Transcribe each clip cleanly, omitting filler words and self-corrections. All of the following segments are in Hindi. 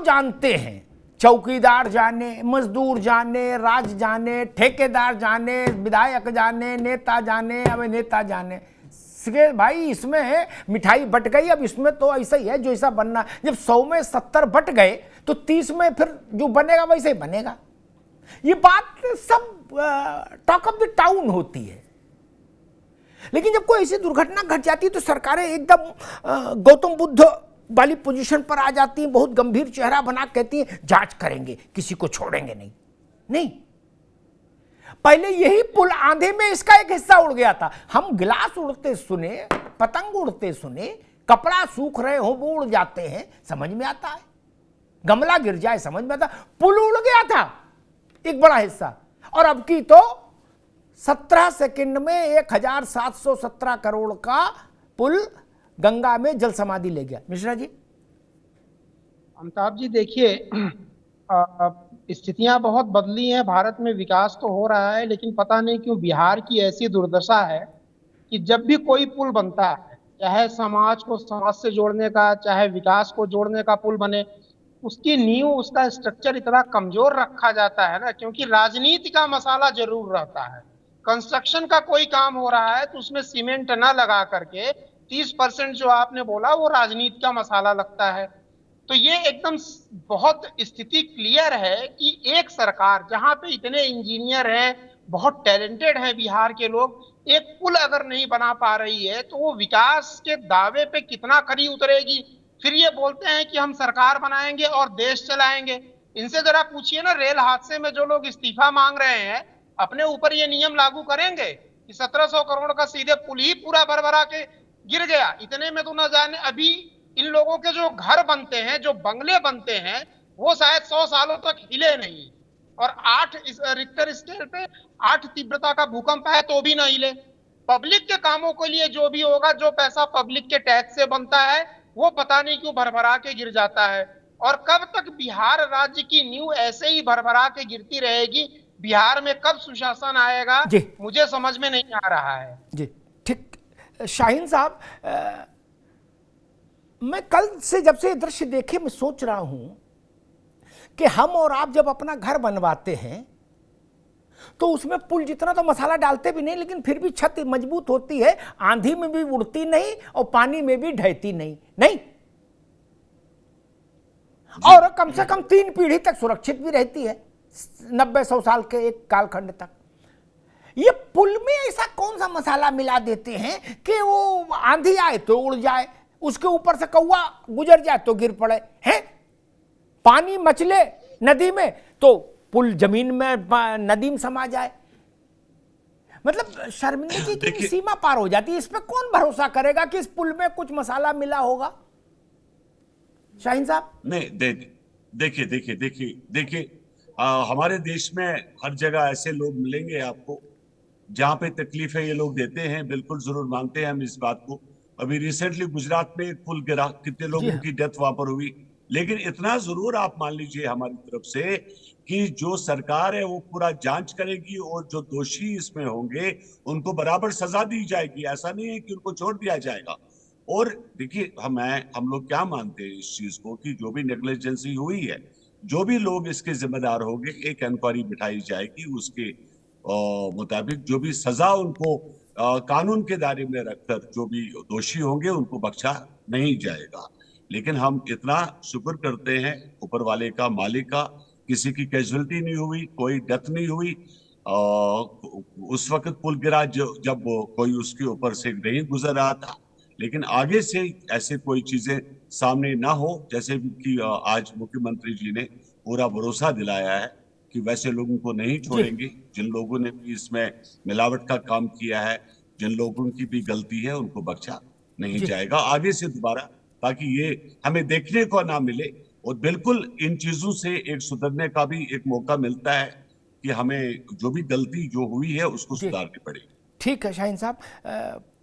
जानते हैं, चौकीदार जाने, मजदूर जाने, राज जाने, ठेकेदार जाने, विधायक जाने, नेता जाने, अब नेता जाने भाई इसमें मिठाई बट गई। अब इसमें तो ऐसा ही है, जो ऐसा बनना, जब 100 में 70 बट गए तो 30 में फिर जो बनेगा वैसे ही बनेगा। ये बात सब टॉक ऑफ द टाउन होती है। लेकिन जब कोई ऐसी दुर्घटना घट जाती है तो सरकारें एकदम गौतम बुद्ध वाली पोजीशन पर आ जाती हैं, बहुत गंभीर चेहरा बना कहती हैं जांच करेंगे, किसी को छोड़ेंगे नहीं। नहीं, पहले यही पुल आंधी में इसका एक हिस्सा उड़ गया था। हम गिलास उड़ते सुने, पतंग उड़ते सुने, कपड़ा सूख रहे हो वो उड़ जाते हैं, समझ में आता है, गमला गिर जाए समझ में आता। पुल उड़ गया था एक बड़ा हिस्सा, और अब की तो 17 सेकंड में 1717 करोड़ का पुल गंगा में जल समाधि ले गया। मिश्रा जी। अमिताभ जी देखिए, स्थितियां बहुत बदली हैं। भारत में विकास तो हो रहा है, लेकिन पता नहीं क्यों बिहार की ऐसी दुर्दशा है कि जब भी कोई पुल बनता है, चाहे समाज को समाज से जोड़ने का, चाहे विकास को जोड़ने का पुल बने, उसकी नींव, उसका स्ट्रक्चर इतना कमजोर रखा जाता है ना, क्योंकि राजनीति का मसाला जरूर रहता है। कंस्ट्रक्शन का कोई काम हो रहा है तो उसमें सीमेंट ना लगा करके 30% जो आपने बोला वो राजनीति का मसाला लगता है। तो ये एकदम बहुत स्थिति क्लियर है कि एक सरकार जहां पे इतने इंजीनियर हैं, बहुत टैलेंटेड हैं बिहार के लोग, एक पुल अगर नहीं बना पा रही है तो वो विकास के दावे पे कितना खरी उतरेगी। फिर ये बोलते हैं कि हम सरकार बनाएंगे और देश चलाएंगे। इनसे जरा पूछिए ना, रेल हादसे में जो लोग इस्तीफा मांग रहे हैं, अपने ऊपर ये नियम लागू करेंगे कि 1700 करोड़ का सीधे पुल ही पूरा भरभरा के गिर गया। इतने में तो न जाने अभी इन लोगों के जो घर बनते हैं, जो बंगले बनते हैं, वो शायद 100 सालों तक हिले नहीं। और 8 रिक्टर स्केल पे 8 तीव्रता का भूकंप है तो भी ना हिले। पब्लिक के कामों के लिए जो भी होगा, जो पैसा पब्लिक के टैक्स से बनता है, वो पता नहीं क्यों भरभरा के गिर जाता है। और कब तक बिहार राज्य की नींव ऐसे ही भरभरा के गिरती रहेगी? बिहार में कब सुशासन आएगा मुझे समझ में नहीं आ रहा है जी। ठीक, शाहीन साहब, मैं कल से जब से दृश्य देखे मैं सोच रहा हूं कि हम और आप जब अपना घर बनवाते हैं तो उसमें पुल जितना तो मसाला डालते भी नहीं, लेकिन फिर भी छत मजबूत होती है, आंधी में भी उड़ती नहीं और पानी में भी ढहती नहीं। नहीं, और कम से कम 3 पीढ़ी तक सुरक्षित भी रहती है, 90-100 साल के एक कालखंड तक। ये पुल में ऐसा कौन सा मसाला मिला देते हैं कि वो आंधी आए तो उड़ जाए, उसके ऊपर से कौवा गुजर जाए तो गिर पड़े हैं, पानी मचले नदी में तो पुल जमीन में नदी में समा जाए। मतलब शर्मिंदगी की सीमा पार हो जाती है। इस पे कौन भरोसा करेगा कि इस पुल में कुछ मसाला मिला होगा? शाहीन साहब। नहीं, देखिए, हमारे देश में हर जगह ऐसे लोग मिलेंगे आपको, जहां पे तकलीफ है ये लोग देते हैं, बिल्कुल जरूर मानते हैं हम इस बात को। अभी रिसेंटली गुजरात में एक पुल गिरा, कितने लोगों की डेथ वहां पर हुई। लेकिन इतना जरूर आप मान लीजिए हमारी तरफ से कि जो सरकार है वो पूरा जांच करेगी और जो दोषी इसमें होंगे उनको बराबर सजा दी जाएगी। ऐसा नहीं है कि उनको छोड़ दिया जाएगा। और देखिए, हम लोग क्या मानते हैं इस चीज को कि जो भी नेग्लिजेंसी हुई है, जो भी लोग इसके जिम्मेदार होंगे, एक इंक्वायरी बिठाई जाएगी, उसके मुताबिक जो भी सजा उनको कानून के दायरे में रखकर जो भी दोषी होंगे उनको बख्शा नहीं जाएगा। लेकिन हम इतना शुक्र करते हैं ऊपर वाले का, मालिक का, किसी की कैजुअलिटी नहीं हुई, कोई डेथ नहीं हुई। उस वक्त पुल गिरा जब कोई उसके ऊपर से नहीं गुजर रहा था। लेकिन आगे से ऐसे कोई चीजें सामने ना हो, जैसे कि आज मुख्यमंत्री जी ने पूरा भरोसा दिलाया है कि वैसे लोगों को नहीं छोड़ेंगे। जिन लोगों ने भी इसमें मिलावट का काम किया है, जिन लोगों की भी गलती है, उनको बख्शा नहीं जाएगा आगे से दोबारा, ताकि ये हमें देखने को ना मिले। और बिल्कुल इन चीजों से एक सुधरने का भी एक मौका मिलता है कि हमें जो भी गलती जो हुई है उसको सुधारनी पड़ेगी। ठीक है शाहीन साहब।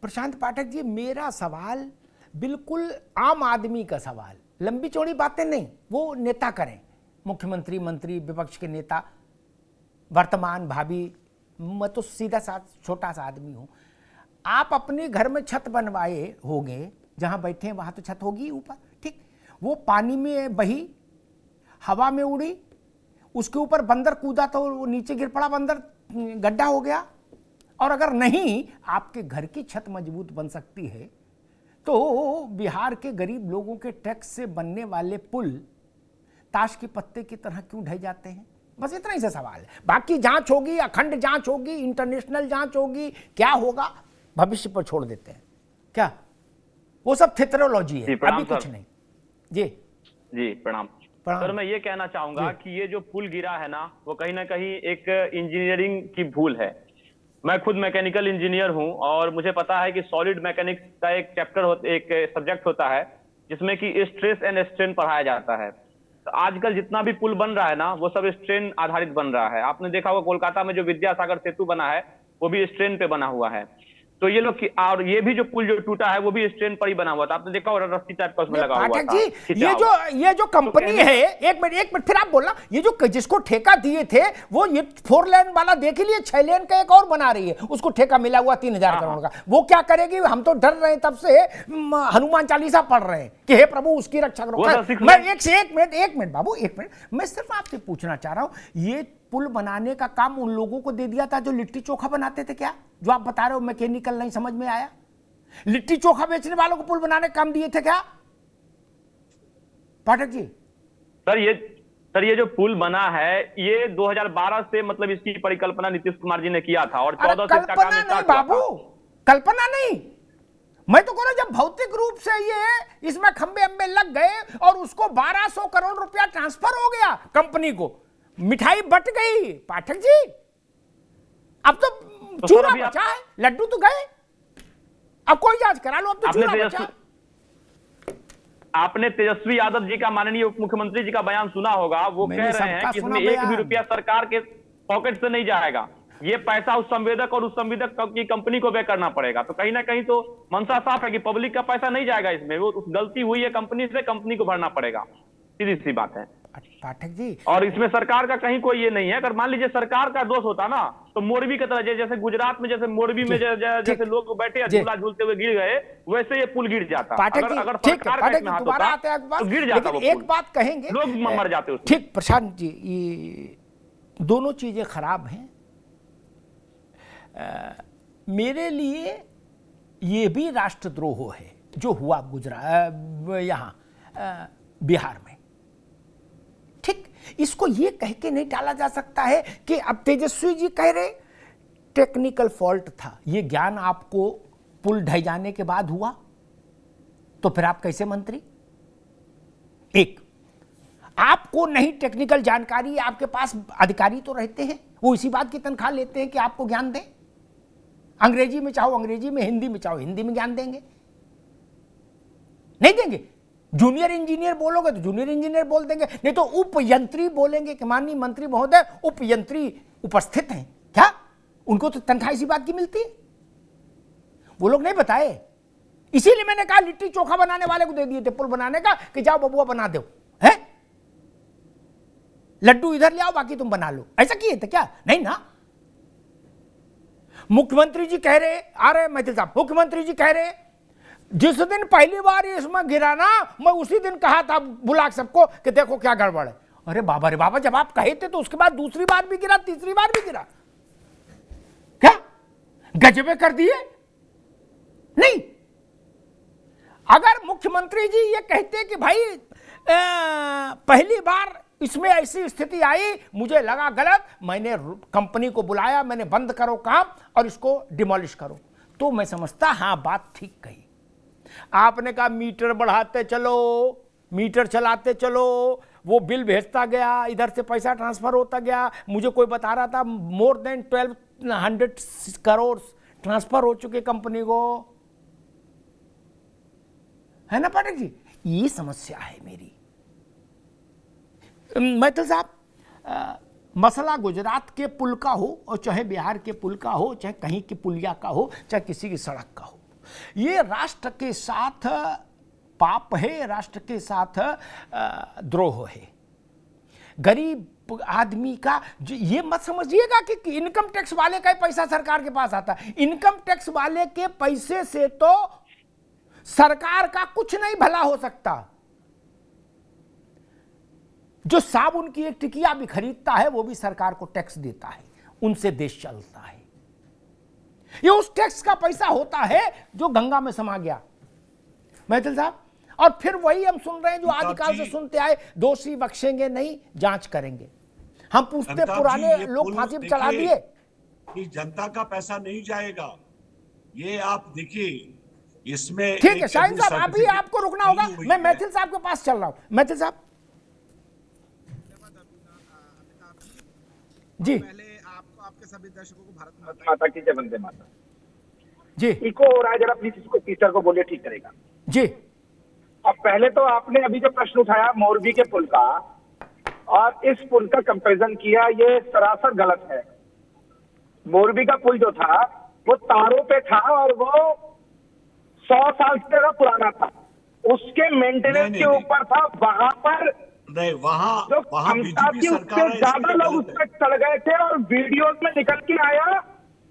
प्रशांत पाठक जी, मेरा सवाल बिल्कुल आम आदमी का सवाल, लंबी चौड़ी बातें नहीं, वो नेता करें, मुख्यमंत्री, मंत्री, विपक्ष के नेता, वर्तमान, भावी। मैं तो सीधा सा छोटा सा आदमी हूं। आप अपने घर में छत बनवाए होंगे, जहां बैठे हैं वहां तो छत होगी ऊपर, ठीक, वो पानी में बही हवा में उड़ी, उसके ऊपर बंदर कूदा तो वो नीचे गिर पड़ा, बंदर गड्ढा हो गया। और अगर नहीं आपके घर की छत मजबूत बन सकती है तो बिहार के गरीब लोगों के टैक्स से बनने वाले पुल ताश के पत्ते की तरह क्यों ढह जाते हैं? बस इतना ही सा सवाल है। बाकी जांच होगी, अखंड जांच होगी, इंटरनेशनल जांच होगी, क्या होगा भविष्य पर छोड़ देते हैं। क्या वो सब थियोलॉजी है, अभी कुछ नहीं। जी जी प्रणाम सर। मैं ये कहना चाहूंगा कि ये जो पुल गिरा है ना, वो कहीं ना कहीं एक इंजीनियरिंग की भूल है। मैं खुद मैकेनिकल इंजीनियर हूं और मुझे पता है कि सॉलिड मैकेनिक्स का एक चैप्टर एक सब्जेक्ट होता है जिसमें कि स्ट्रेस एंड स्ट्रेन पढ़ाया जाता है। तो आजकल जितना भी पुल बन रहा है ना, वो सब स्ट्रेन आधारित बन रहा है। आपने देखा होगा कोलकाता में जो विद्यासागर सेतु बना है वो भी स्ट्रेन पे बना हुआ है। तो ये लोग और ये भी जो पुल जो टूटा है वो भी स्ट्रेन पर ही बना हुआ था। आपने देखा होगा रस्सी टाइप का उसमें लगा हुआ था। जी ये जो कंपनी है, एक मिनट फिर आप बोलना, ये जो जिसको ठेका दिए थे वो ये 4 लेन वाला देख लिए, 6 लेन का एक और बना रही है, उसको ठेका मिला हुआ 3000 करोड़ का। वो क्या करेगी? हम तो डर रहे हैं तब से, हनुमान चालीसा पढ़ रहे हैं कि हे प्रभु उसकी रक्षा करो। मैं एक मिनट बाबू, एक मिनट, मैं सिर्फ आपसे पूछना चाह रहा हूं, ये पुल बनाने का काम उन लोगों को दे दिया था जो लिट्टी चोखा बनाते थे क्या? जो आप बता रहे हो मैकेनिकल नहीं समझ में आया। लिट्टी चोखा बेचने वालों को पुल बनाने का काम दिए थे क्या पाठक जी? सर ये जो पुल बना है ये 2012 से मतलब इसकी परिकल्पना नीतीश कुमार जी ने किया था और 14 से इसका काम स्टार्ट हुआ बाबू, कल्पना नहीं, मैं तो कह रहा जब भौतिक रूप से ये इसमें खंबे अंबे लग गए और उसको 1200 करोड़ रुपया ट्रांसफर हो गया कंपनी को, मिठाई बट गई पाठक जी। अब तो चूरा बचा है, लड्डू तो गए, अब कोई जांच करा लो, अब तो चूरा बचा। आपने तेजस्वी यादव जी का, माननीय उप मुख्यमंत्री जी का बयान सुना होगा। वो कह रहे हैं कि इसमें 1 भी रुपया सरकार के पॉकेट से नहीं जाएगा, ये पैसा उस संवेदक और उस संवेदक की कंपनी को व्यय करना पड़ेगा। तो कहीं ना कहीं तो मंशा साफ है कि पब्लिक का पैसा नहीं जाएगा इसमें, वो गलती हुई है कंपनी से, कंपनी को भरना पड़ेगा, सीधी सी बात है पाठक जी। और इसमें सरकार का कहीं कोई ये नहीं है। अगर मान लीजिए सरकार का दोष होता ना, तो मोरबी की तरह, जैसे गुजरात में जैसे मोरबी में जैसे लोग बैठे झूला झूलते हुए गिर गए, वैसे ये पुल गिर जाता। अगर सरकार का इसमें हाथ होता तो गिर जाता। एक बात कहेंगे, लोग मर जाते उसमें। ठीक प्रशांत जी, ये दोनों चीजें खराब हैं। मेरे लिए ये भी राष्ट्रद्रोह है जो हुआ गुजरात यहां बिहार में। ठीक, इसको ये कह के नहीं टाला जा सकता है कि अब तेजस्वी जी कह रहे टेक्निकल फॉल्ट था, ये ज्ञान आपको पुल ढह जाने के बाद हुआ, तो फिर आप कैसे मंत्री? एक, आपको नहीं टेक्निकल जानकारी, आपके पास अधिकारी तो रहते हैं, वो इसी बात की तनख्वाह लेते हैं कि आपको ज्ञान दें। अंग्रेजी में चाहो अंग्रेजी में, हिंदी में चाहो हिंदी में ज्ञान देंगे? नहीं देंगे। जूनियर इंजीनियर बोलोगे तो जूनियर इंजीनियर बोल देंगे, नहीं तो उपयंत्री बोलेंगे कि माननीय मंत्री महोदय उपयंत्री उपस्थित हैं क्या? उनको तो तनख्वाह इसी बात की मिलती है, वो लोग नहीं बताए। इसीलिए मैंने कहा लिट्टी चोखा बनाने वाले को दे दिए थे पुल बनाने का कि जाओ बबुआ बना दो, है लड्डू इधर ले आओ बाकी तुम बना लो। ऐसा किए थे क्या? नहीं ना। मुख्यमंत्री जी कह रहे, आ रहे मैथिल साहब, मुख्यमंत्री जी कह रहे जिस दिन पहली बार इसमें गिरा ना, मैं उसी दिन कहा था बुला सबको कि देखो क्या गड़बड़ है। अरे बाबा रे बाबा, जब आप कहे थे तो उसके बाद दूसरी बार भी गिरा, तीसरी बार भी गिरा, क्या गजबे कर दिए? नहीं, अगर मुख्यमंत्री जी ये कहते कि भाई पहली बार इसमें ऐसी स्थिति आई, मुझे लगा गलत, मैंने कंपनी को बुलाया, मैंने बंद करो काम और इसको डिमोलिश करो, तो मैं समझता हाँ बात ठीक कही। आपने कहा मीटर बढ़ाते चलो, मीटर चलाते चलो, वो बिल भेजता गया, इधर से पैसा ट्रांसफर होता गया। मुझे कोई बता रहा था मोर देन 1200 करोड़ ट्रांसफर हो चुके कंपनी को, है ना पाठक जी? ये समस्या है मेरी। मैथिल साहब, मसला गुजरात के पुल का हो और चाहे बिहार के पुल का हो, चाहे कहीं की पुलिया का हो, चाहे किसी की सड़क का हो, ये राष्ट्र के साथ पाप है, राष्ट्र के साथ द्रोह है। गरीब आदमी का ये मत समझिएगा कि इनकम टैक्स वाले का ही पैसा सरकार के पास आता है। इनकम टैक्स वाले के पैसे से तो सरकार का कुछ नहीं भला हो सकता। जो साबुन की एक टिकिया भी खरीदता है वो भी सरकार को टैक्स देता है, उनसे देश चलता है। ये उस टैक्स का पैसा होता है जो गंगा में समा गया, महतिल साहब। और फिर वही हम सुन रहे हैं जो आदिकाल से सुनते आए, दोषी बख्शेंगे नहीं, जांच करेंगे। हम पूछते पुराने लोग फांसी पर चढ़ा दिए कि जनता का पैसा नहीं जाएगा, ये आप देखिए इसमें। ठीक है शाहीन साहब, अभी आपको रुकना होगा, मैं मैथिल साहब के पास चल रहा हूं। मैथिल साहब जी, पहले आपको, आपके सभी दर्शकों को भारत माता की जय, वंदे माता जी। इको हो रहा है, जरा प्लीज इसको टीचर को बोलिए, ठीक करेगा जी। अब पहले तो आपने अभी जो प्रश्न उठाया मोरबी के पुल का और इस पुल का कंपैरिजन किया, ये सरासर गलत है। मोरबी का पुल जो था वो तारों पे था और वो 100 साल से ज्यादा पुराना था, उसके मेंटेनेंस के ऊपर था। वहां पर नहीं, वहां जो वहां क्षमता बीजेपी थी सरकार उससे ज्यादा लोग उस पर चढ़ गए थे और वीडियोज में निकल के आया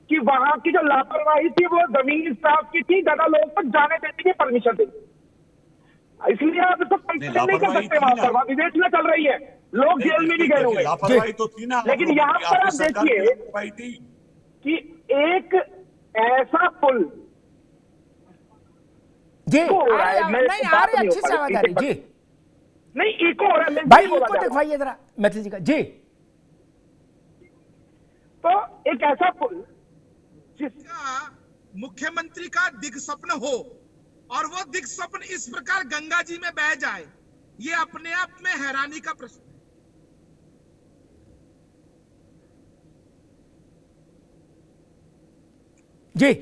कि वहां की जो लापरवाही थी वो जमीन स्टाफ की थी, ज्यादा लोग तक जाने देने की परमिशन दी। इसलिए आप इसको कंपेयर नहीं कर सकते। वहां पर विवेचना चल रही है, लोग जेल में भी गए होंगे, लापरवाही तो थी ना। लेकिन यहाँ पर आप देखिए कि एक ऐसा पुल जी नहीं आ रही, अच्छे से आवाज आ रही जी। नहीं, इको हो रहा है भाई, इको दिखवाइए जरा मैथिल जी का जी। तो एक ऐसा पुल का मुख्यमंत्री का दिग स्वप्न हो और वो दिग स्वप्न इस प्रकार गंगा जी में बह जाए, ये अपने आप में हैरानी का प्रश्न है। जी